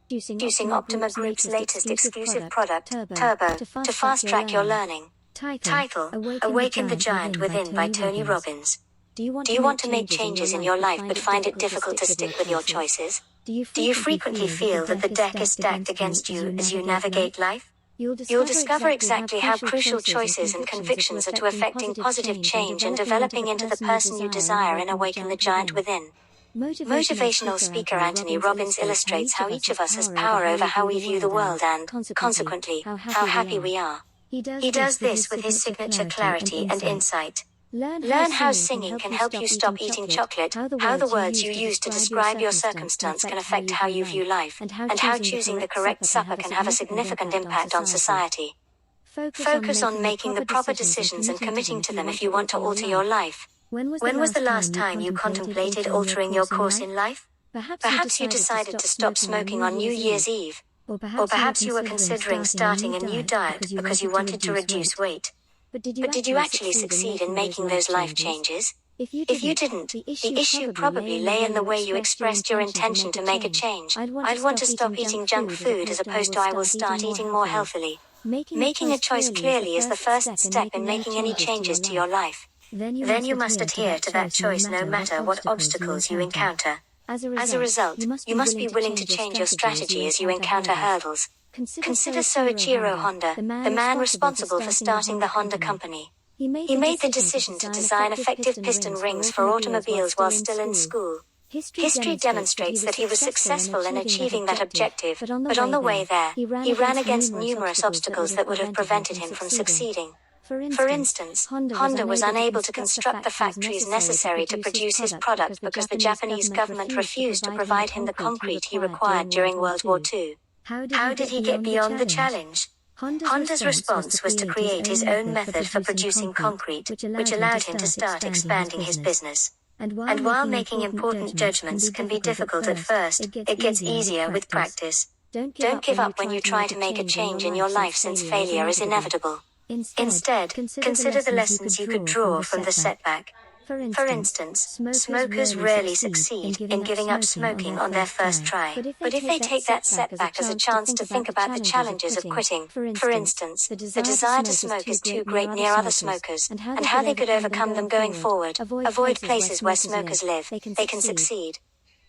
Using Optima Group's latest exclusive product, Turbo, to fast-track your learning. Title: Awaken the Giant Within by Tony Robbins. Do you want to make changes in your life but find it difficult to stick with your choices? Do you frequently feel that the deck is stacked against you as you navigate life? You'll discover exactly how crucial choices and convictions are to effecting positive change and developing into the person you desire and awaken the giant within. Motivational speaker Anthony Robbins illustrates how each of us has power over how we view the world and, consequently, how happy we are. He does this with his signature clarity and insight. Learn how singing can help you stop eating chocolate, how the words you use to describe your circumstance can affect how you view life, and how choosing the correct supper can have a significant impact on society. Focus on making the proper decisions and committing to them if you want to alter your life. When was the last time you contemplated altering your course in life? Perhaps you decided to stop smoking on New Year's Eve. Or perhaps you were considering starting a new diet because you wanted to reduce weight. But did you actually succeed in making those life changes? If you didn't, the issue probably lay in the way you expressed your intention to make a change. I'd want to stop eating junk food as opposed to I will start eating more healthily. Making a choice clearly is the first step in making any changes to your life. Then you must adhere to that choice no matter what obstacles you encounter. As a result, you must be willing to change your strategy as you encounter hurdles. Consider Soichiro Honda, the man responsible for starting the Honda company. He made the decision to design effective piston rings for automobiles while still in school. History demonstrates that he was successful in achieving that objective, but on the way there, he ran against numerous obstacles that would have prevented him from succeeding. For instance, Honda was unable to construct the factories necessary to produce his product because the Japanese government refused to provide him the concrete he required during World War II. How did he get beyond the challenge? Honda's response was to create his own method for producing concrete, which allowed him to start expanding his business. And while making important judgments can be difficult at first, it gets easier with practice. Don't give up when you try to make a change in your life since failure is inevitable. Instead, consider the lessons you could draw from the setback. For instance, smokers rarely succeed in giving up smoking on their first try. But if they take that setback as a chance to think about the challenges of quitting, for instance, the desire to smoke is too great near other smokers, and how they could overcome them going forward, avoid places where smokers live, they can succeed.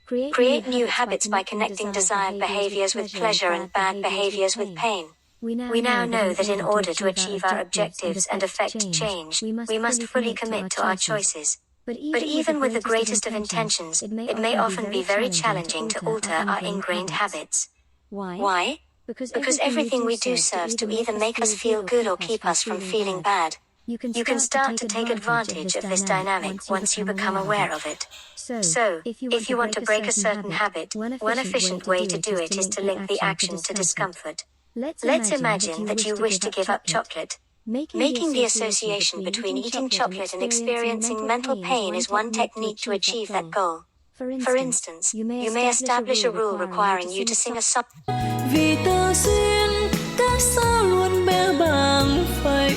Create new habits by connecting desired behaviors with pleasure and bad behaviors with pain. We now know that in order to achieve our objectives and effect change, we must fully commit to our choices. But even with the greatest of intentions, it may often be very challenging to alter our ingrained habits. Why? Because everything we do serves to either make us feel good or keep us from feeling bad. You can start to take advantage of this dynamic once you become aware of it. So, if you want to break a certain habit, one efficient way to do it is to link the action to discomfort. Let's imagine that you wish to give up chocolate. Making the association between eating chocolate and experiencing mental pain is one technique to achieve that goal. For instance, you may establish a rule requiring you to sing a song. Vì tơ duyên, các sao luôn bé bàng phải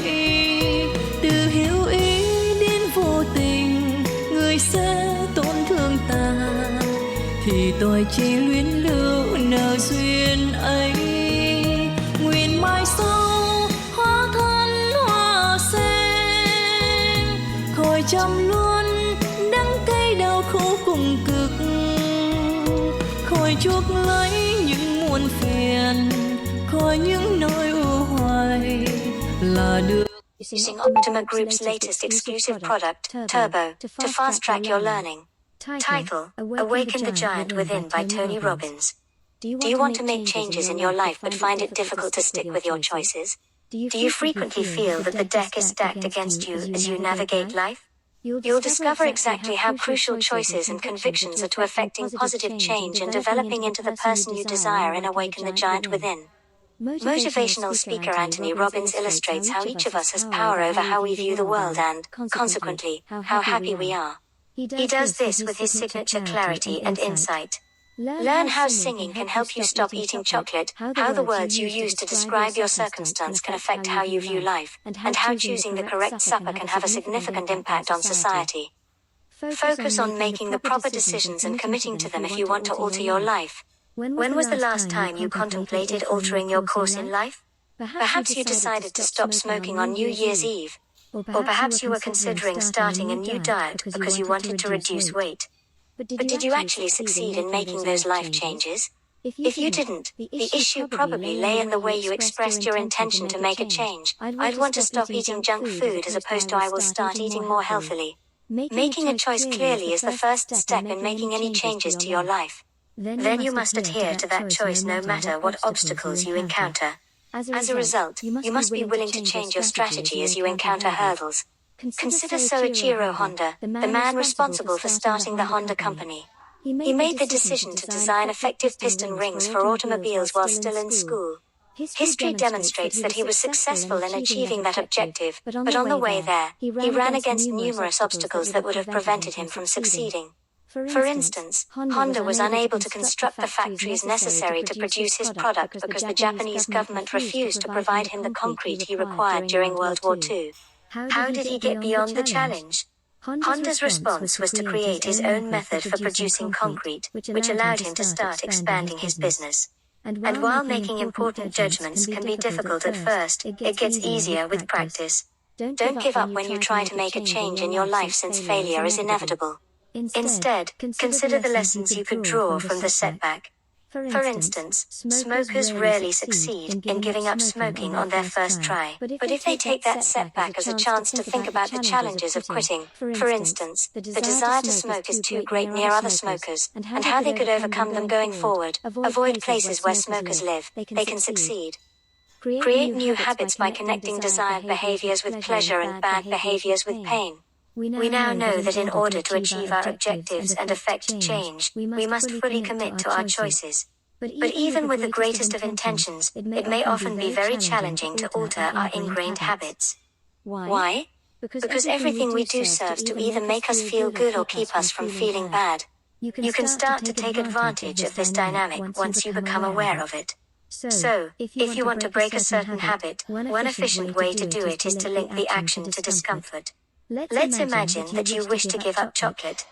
từ hiểu ý đến vô tình, người sẽ tổn thương ta, thì tôi chỉ luyến lưu nợ duyên ấy. Nguyện mai sau hóa thân hoa sen, khỏi chăm luôn đắng cay đau khổ cùng cực, khỏi chuốc lấy những muôn phiền, khỏi những nỗi u hoài là được. Using Optima Group's latest exclusive product, Turbo, to fast-track your learning. Title: Awaken the Giant Within by Tony Robbins. Do you want to make changes in your life but find it difficult to stick with your choices? Do you frequently feel that the deck is stacked against you as you navigate life? You'll discover exactly how crucial choices and convictions are to effecting positive change and developing into the person you desire and awaken the giant within. Motivational speaker Anthony Robbins illustrates how each of us has power over how we view the world and, consequently, how happy we are. He does this with his signature clarity and insight. Learn how singing can help you stop eating chocolate, how the words you use to describe your circumstance can affect how you view life, and how choosing the correct supper can have a significant impact on society. Focus on making the proper decisions and committing to them if you want to alter your life. When was the last time you contemplated altering your course in life? Perhaps you decided to stop smoking on New Year's Eve. Or perhaps you were considering starting a new diet because you wanted to reduce weight. But did you actually succeed in making those life changes? If you didn't, the issue probably lay in the way you expressed your intention to make a change. I'd want to stop eating junk food as opposed to I will start eating more healthily. Making a choice clearly is the first step in making any changes to your life. Then you must adhere to that choice no matter what obstacles you encounter. As a result, you must be willing to change your strategy as you encounter hurdles. Consider Soichiro Honda, the man responsible for starting the Honda company. He made the decision to design effective piston rings for automobiles while still in school. History demonstrates that he was successful in achieving that objective, but on the way there, he ran against numerous obstacles that would have prevented him from succeeding. For instance, Honda was unable to construct the factories necessary to produce his product because the Japanese government refused to provide him the concrete he required during World War II. How did he get beyond the challenge? Honda's response was to create his own method for producing concrete, which allowed him to start expanding his business. And while making important judgments can be difficult at first, it gets easier with practice. Don't give up when you try to make a change in your life, since failure is inevitable. Instead, consider the lessons you could draw from the setback. For instance, smokers rarely succeed in giving up smoking on their first try. But if they take that setback as a chance to think about the challenges of quitting, for instance, the desire to smoke is too great near other smokers, and how they could overcome them going forward, avoid places where smokers live, they can succeed. Create new habits by connecting desired behaviors with pleasure and bad behaviors with pain. We now know that in order to achieve our objectives and effect change, we must fully commit to our choices. But even with the greatest of intentions, it may often be very challenging to alter our ingrained habits. Why? Because everything we do serves to either make us feel good or keep us from feeling bad. You can start to take advantage of this dynamic once you become aware of it. So, if you want to break a certain habit, one efficient way to do it is to link the action to discomfort. Let's imagine that you wish to give up chocolate.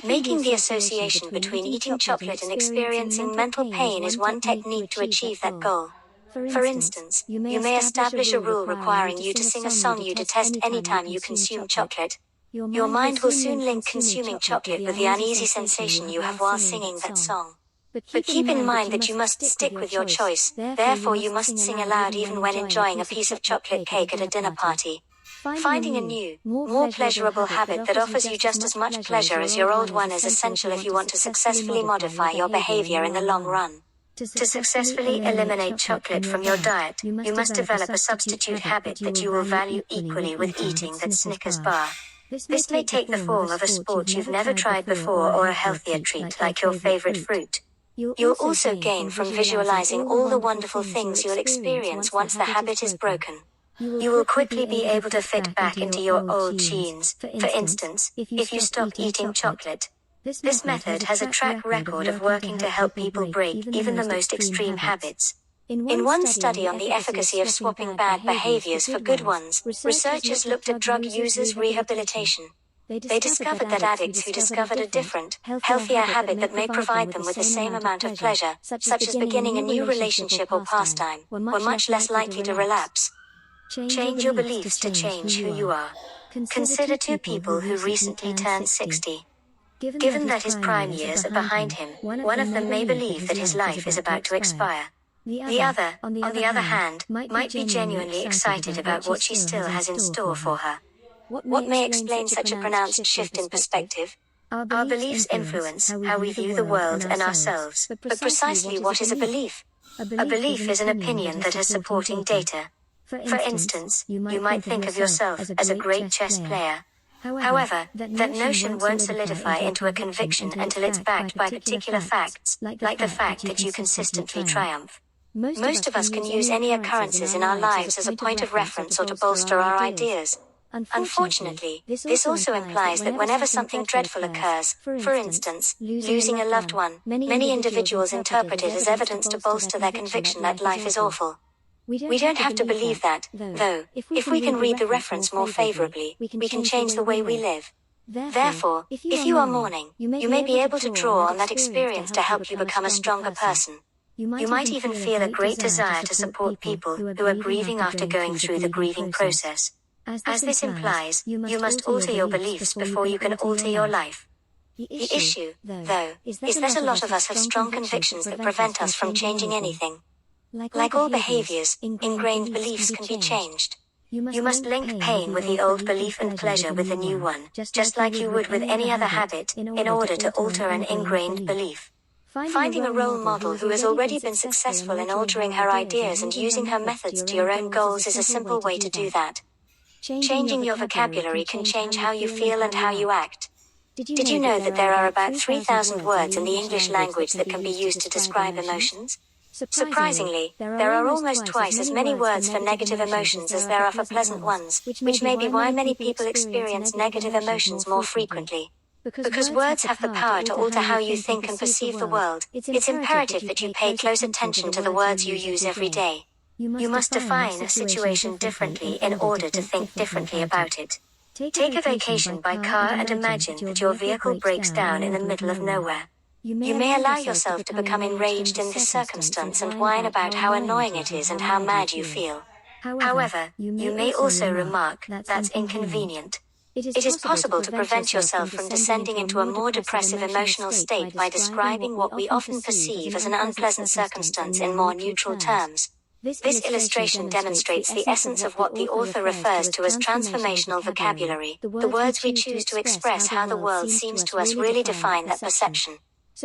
Making the association between eating chocolate and experiencing mental pain is one technique to achieve that goal. For instance, you may establish a rule requiring you to sing a song you detest anytime you consume chocolate. Your mind will soon link consuming chocolate with the uneasy sensation you have while singing that song. But keep in mind that you must stick with your choice, therefore you must sing aloud even when enjoying a piece of chocolate cake at a dinner party. Finding a new, more pleasurable habit that offers you just as much pleasure as your old one is essential if you want to successfully modify your behavior in the long run. To successfully eliminate chocolate from your diet, you must develop a substitute habit that you will value equally with eating that Snickers bar. This may take the form of a sport you've never tried before or a healthier treat like your favorite fruit. You'll also gain from visualizing all the wonderful things you'll experience once the habit is broken. You will quickly be able to fit back into your old jeans. For instance, if you stop eating chocolate. This method has a track record of working to help people break even the most extreme habits. In one study on the efficacy of swapping bad behaviors for good ones, researchers looked at drug users' rehabilitation. They discovered that addicts who discovered a different, healthier habit that may provide them with the same amount of pleasure, such as beginning a new relationship or pastime, were much less likely to relapse. Change your beliefs to change who you are. Consider two people who recently turned 60. Given that his prime years are behind him, one of them may believe that his life is about to expire. The other, on the other hand, might be genuinely excited about what she still has in store for her. What may explain such a pronounced shift in perspective? Our beliefs influence how we view the world and ourselves. But precisely what is a belief? A belief is an opinion that has supporting data. For instance, you might think of yourself as a great chess player. However, that notion won't solidify into a conviction until it's backed by particular facts, like the fact that you consistently triumph. Most of us can use any occurrences in our lives as a point of reference or to bolster our ideas. Unfortunately, this also implies that whenever something dreadful occurs, for instance, losing a loved one, many individuals interpret it as evidence to bolster their conviction that life is awful. We don't have to believe that, though. If we can read the reference more favorably, we can change the way we live. Therefore, if you are mourning, you may be able to draw on that experience to help you become a stronger person. You might even feel a great desire to support people who are grieving after going through the grieving process. As this implies, you must alter your beliefs before you can alter your life. The issue, though, is that a lot of us have strong convictions that prevent us from changing anything. Like all behaviors, ingrained beliefs can be changed. You must link pain with the old belief and pleasure with the new one, just like you would with any other habit, in order to alter an ingrained belief. Finding a role model who has already been successful in altering her ideas and using her methods to your own goals is a simple way to do that. Changing your vocabulary can change how you feel and how you act. Did you know that there are about 3,000 words in the English language that can be used to describe emotions? Surprisingly, there are almost twice as many words for negative emotions as there are for pleasant ones, which may be why many people experience negative emotions more frequently. Because words have the power to alter how you think and perceive the world, it's imperative that you pay close attention to the words you use every day. You must define a situation differently in order to think differently about it. Take a vacation by car and imagine that your vehicle breaks down in the middle of nowhere. You may allow yourself to become enraged in this circumstance and whine about how annoying it is and how mad you feel. However, you may also remark, "That's inconvenient." It is possible to prevent yourself from descending into a more depressive emotional state by describing what we often perceive as an unpleasant circumstance in more neutral terms. This illustration demonstrates the essence of what the author refers to as transformational vocabulary. The words we choose to express how the world seems to us really define that perception.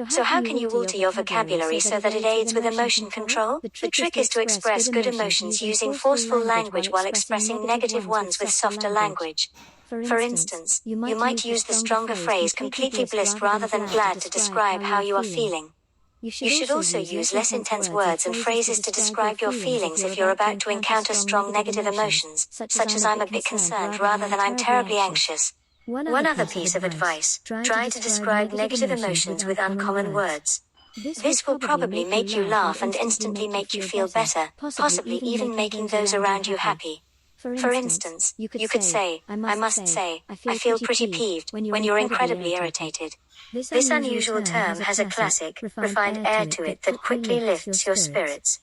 So how can you alter your vocabulary so that it aids with emotion control? The trick is to express good emotions using forceful language while expressing negative ones with softer language. For instance, you might use the stronger phrase completely blissed rather than glad to describe how you are feeling. You should also use less intense words and phrases to describe your feelings if you're about to encounter strong negative emotions, such as "I'm a bit concerned" rather than "I'm terribly anxious." One other piece of advice: try to describe negative emotions with uncommon words. This will probably make you laugh and instantly make you feel better, possibly even making those around you happy. For instance, you could say, "I must say, I feel pretty peeved," when you're incredibly irritated. This unusual term has a classic, refined air to it that quickly lifts your spirits.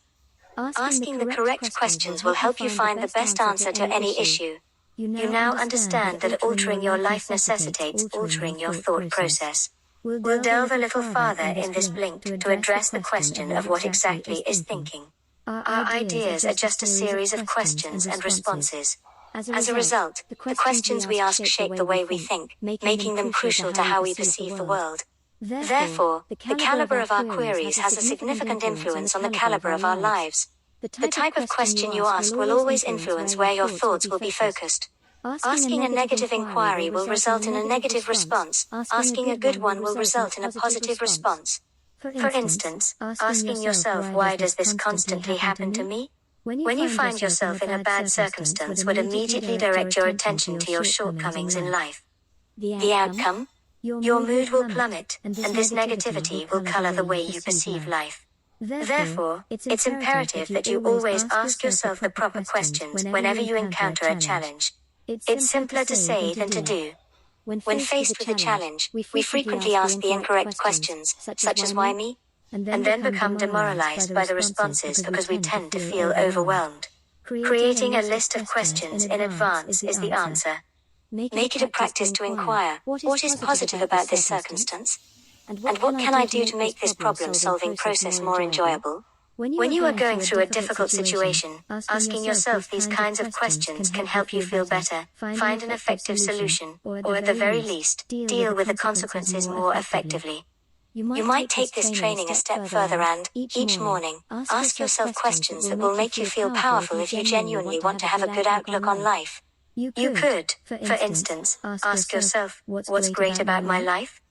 Asking the correct questions will help you find the best answer to any issue. You now understand that altering your life necessitates altering your thought process. We'll delve a little farther in this blink to address the question of what exactly is thinking. Our ideas are just a series of questions and responses. As a result, the questions we ask shape the way we think, making them crucial to how we perceive the world. Therefore, the caliber of our queries has a significant influence on the caliber of our lives. The type of question you ask will always influence where your thoughts will be focused. Asking a negative inquiry will result in a negative response. Asking a good one will result in a positive response. For instance, asking yourself, "Why does this constantly happen to me?" When you find yourself in a bad circumstance would immediately direct your attention to your shortcomings in life. The outcome? Your mood will plummet, and this negativity will color the way you perceive life. Therefore, it's imperative that you always ask yourself the proper questions whenever you encounter a challenge. It's simpler to say than to do. When faced with a challenge, we frequently ask the incorrect questions, such as "Why me?" and then become demoralized by the responses because we tend to feel overwhelmed. Creating a list of questions in advance is the answer. Make it a practice to inquire, "What is positive about this circumstance? And what can I do to make this problem-solving process more enjoyable?" When you are going through a difficult situation, asking yourself these kinds of questions can help you feel better, find an effective solution, or at the very least, deal with the consequences more effectively. You might take this training a step further and, each morning, ask yourself questions that will make you feel powerful if you genuinely want to have a good outlook on life. You could, for instance, ask yourself, "What's great about my life?"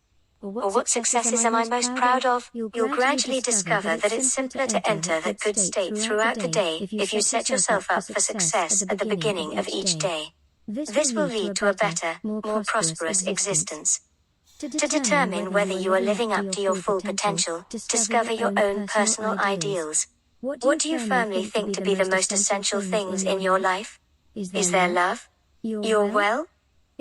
Or "What successes am I most proud of?" You'll gradually discover that it's simpler to enter that good state throughout the day if you set yourself up for success at the beginning of each day. This will lead to a better, more prosperous existence. To determine whether you are living up to your full potential, discover your own personal ideals. What do you firmly think to be the most essential things in your life? Is there love? You're well?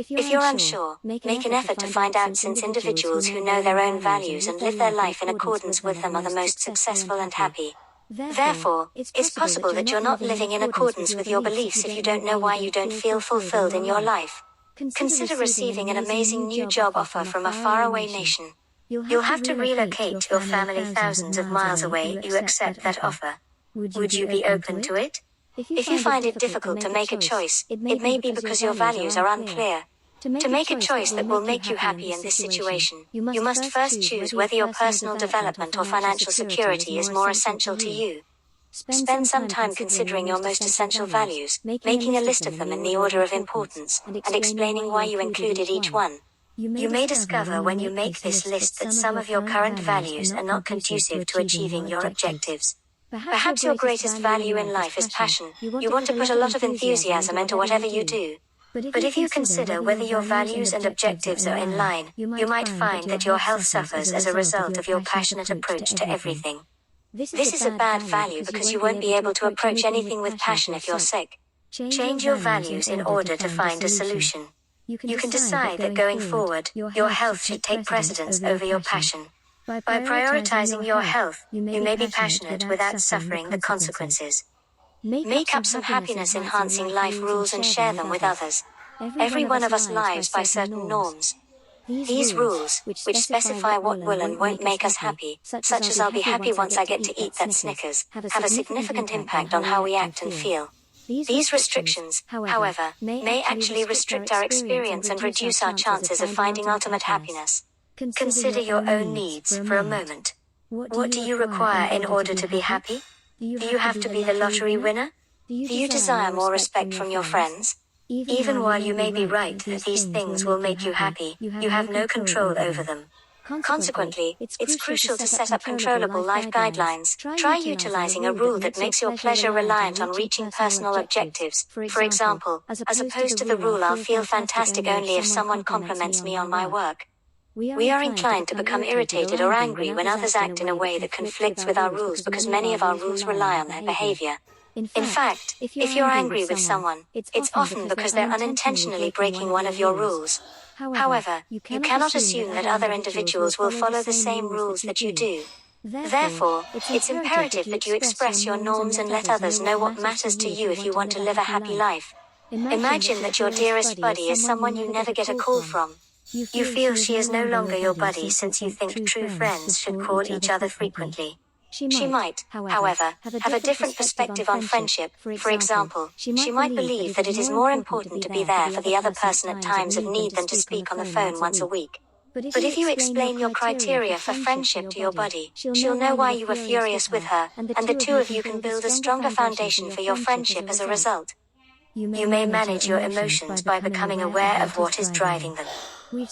If you're unsure, make an effort to find out, since individuals who know their own values and live their life in accordance with them are the most successful and happy. Therefore, it's possible that you're not living in accordance with your beliefs if you don't know why you don't feel fulfilled in your life. Consider receiving an amazing new job offer from a faraway nation. You'll have to relocate your family thousands of miles away. You accept that offer. Would you be open to it? If you find it difficult to make a choice, it may be because your values are unclear. To make a choice that will make you happy in this situation, you must first choose whether your personal development or financial security is more essential to you. Spend some time considering your most essential values, making a list of them in the order of importance, and explaining why you included each one. You may discover when you make this list that some of your current values are not conducive to achieving your objectives. Perhaps your greatest value in life is passion. You want to put a lot of enthusiasm into whatever you do. But if you consider whether your values and objectives are in line, you might find that your health suffers as a result of your passionate approach to everything. This is a bad value because you won't be able to approach anything with passion if you're sick. Change your values in order to find a solution. You can decide that going forward, your health should take precedence over your passion. By prioritizing your health, you may be passionate without suffering the consequences. Make up some happiness-enhancing life rules and share them with others. Every one of us lives by certain norms. These rules, which specify what will and won't make us happy, such as I'll be happy once I get to eat that Snickers, have a significant impact on how we act and feel. These restrictions, however, may actually restrict our experience and reduce our chances of finding ultimate happiness. Consider your own needs for a moment. What do you require in order to be happy? Do you have to be the lottery winner? Do you desire more respect from your friends? Even while you may be right that these things will make you happy, you have no control over them. Consequently, it's crucial to set up controllable life guidelines. Try utilizing a rule that makes your pleasure reliant on reaching personal objectives. For example, as opposed to the rule I'll feel fantastic only if someone compliments me on my work. We are inclined to become irritated or angry when others act in a way that conflicts with our rules because many of our rules rely on their behavior. In fact, if you're angry with someone, it's often because they're unintentionally breaking one of your rules. However, you cannot assume that other individuals will follow the same rules that you do. Therefore, it's imperative that you express your norms and let others know what matters to you if you want to live a happy life. Imagine that your dearest buddy is someone you never get a call from. You feel she is no longer your buddy since you think true friends should call each other frequently. She might, however, have a different perspective on friendship. For example, she might believe that it is more important to be there for the other person at times of need than to speak on the phone once a week. But if you explain your criteria for friendship to your buddy, she'll know why you were furious with her, and the two of you can build a stronger foundation for your friendship as a result. You may manage your emotions by becoming aware of what is driving them.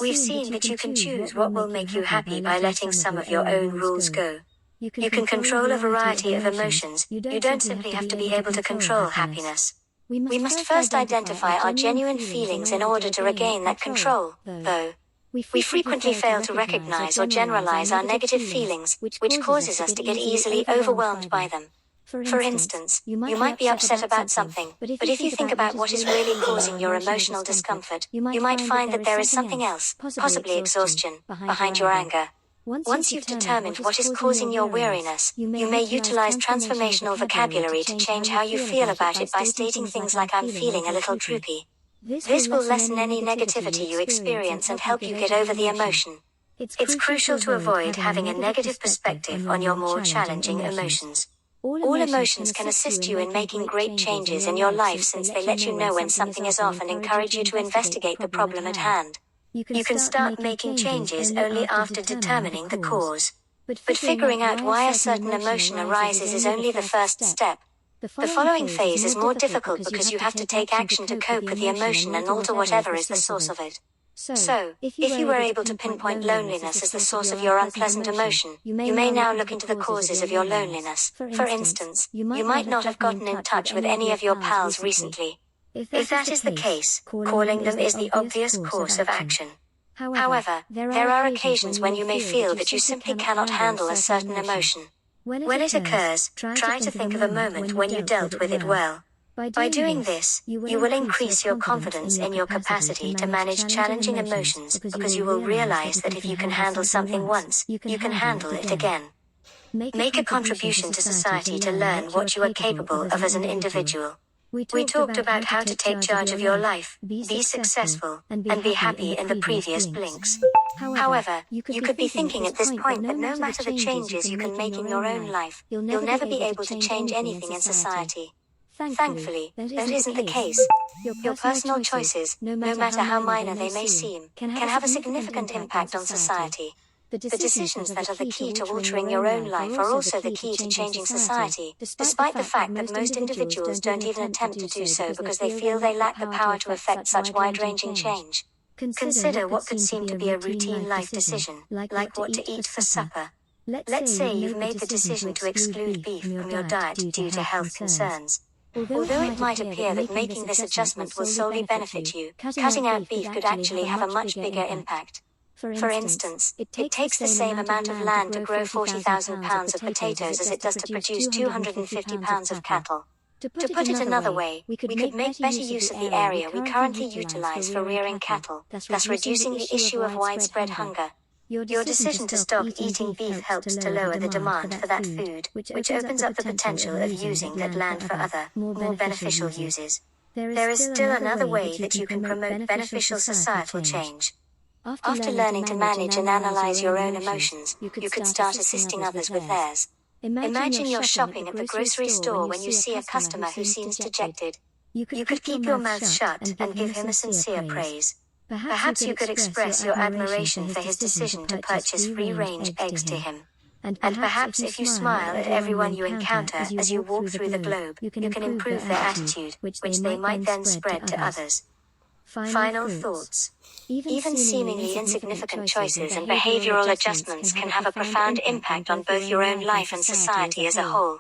We've seen that you can choose what will make you happy by letting some of your own rules go. You can control a variety of emotions. You don't simply have to be able to control happiness. We must first identify our genuine feelings in order to regain that control, though. We frequently fail to recognize or generalize our negative feelings, which causes us to get easily overwhelmed by them. For instance, you might be upset about something, but if you think about what is really causing your emotional discomfort, you might find that there is something else, possibly exhaustion, behind your anger. Once you've determined what is causing your weariness, you may utilize transformational vocabulary to change how you feel about it by stating things like "I'm feeling a little droopy." This will lessen any negativity you experience and help you get over the emotion. It's crucial to avoid having a negative perspective on your more challenging emotions. All emotions can assist you in making great changes in your life since they let you know when something is off and encourage you to investigate the problem at hand. You can start making changes only after determining the cause. But figuring out why a certain emotion arises is only the first step. The following phase is more difficult because you have to take action to cope with the emotion and alter whatever is the source of it. So, if you were able to pinpoint loneliness as the source of your unpleasant emotion, you may now look into the causes of your loneliness. For instance, you might not have gotten in touch with any of your pals recently. If that is the case, calling them is the obvious course of action. However, there are occasions when you may feel that you simply cannot handle a certain emotion. When it occurs, try to think of a moment when you dealt with it well. By doing this, you will increase your confidence in your capacity to manage challenging emotions because you will realize that if you can handle something once, you can handle it again. Make a contribution to society to learn what you are capable of as an individual. We talked about how to take charge of your life, be successful, and be happy in the previous blinks. However, you could be thinking at this point that no matter the changes you can make in your own life, you'll never be able to change anything in society. Thankfully, that isn't the case. Your personal choices, no matter how minor they may seem, can have a significant impact on society. The decisions that are the key to altering your own life are also the key to changing society, despite the fact that most individuals don't even attempt to do so because they feel they lack the power to effect such wide-ranging change. Consider what could seem to be a routine life decision, like what to eat for supper. Let's say you've made the decision to exclude beef from your diet due to health concerns. Although it might appear that making this adjustment will solely benefit you, cutting out beef could actually have a much bigger impact. For instance, it takes the same amount of land to grow 40,000 pounds of potatoes as it does to produce 250 pounds of cattle. To put it another way, we could make better use of the area we currently utilize for rearing cattle, thus reducing the issue of widespread hunger. Your decision to stop eating beef helps to lower the demand for that food, which opens up the potential of using that land for other, more beneficial uses. There is still another way that you can promote beneficial societal change. After learning to manage and analyze your own emotions, you could start assisting others with theirs. Imagine you're shopping at the grocery store when you see a customer who seems dejected. You could keep your mouth shut and give him a sincere praise. Perhaps you could express your admiration for his decision to purchase free-range eggs to him. And perhaps if you smile at everyone you encounter as you walk through the globe, you can improve their attitude, which they might then spread to others. Final thoughts. Even seemingly insignificant choices and behavioral adjustments can have a profound impact on both your own life and society as a whole.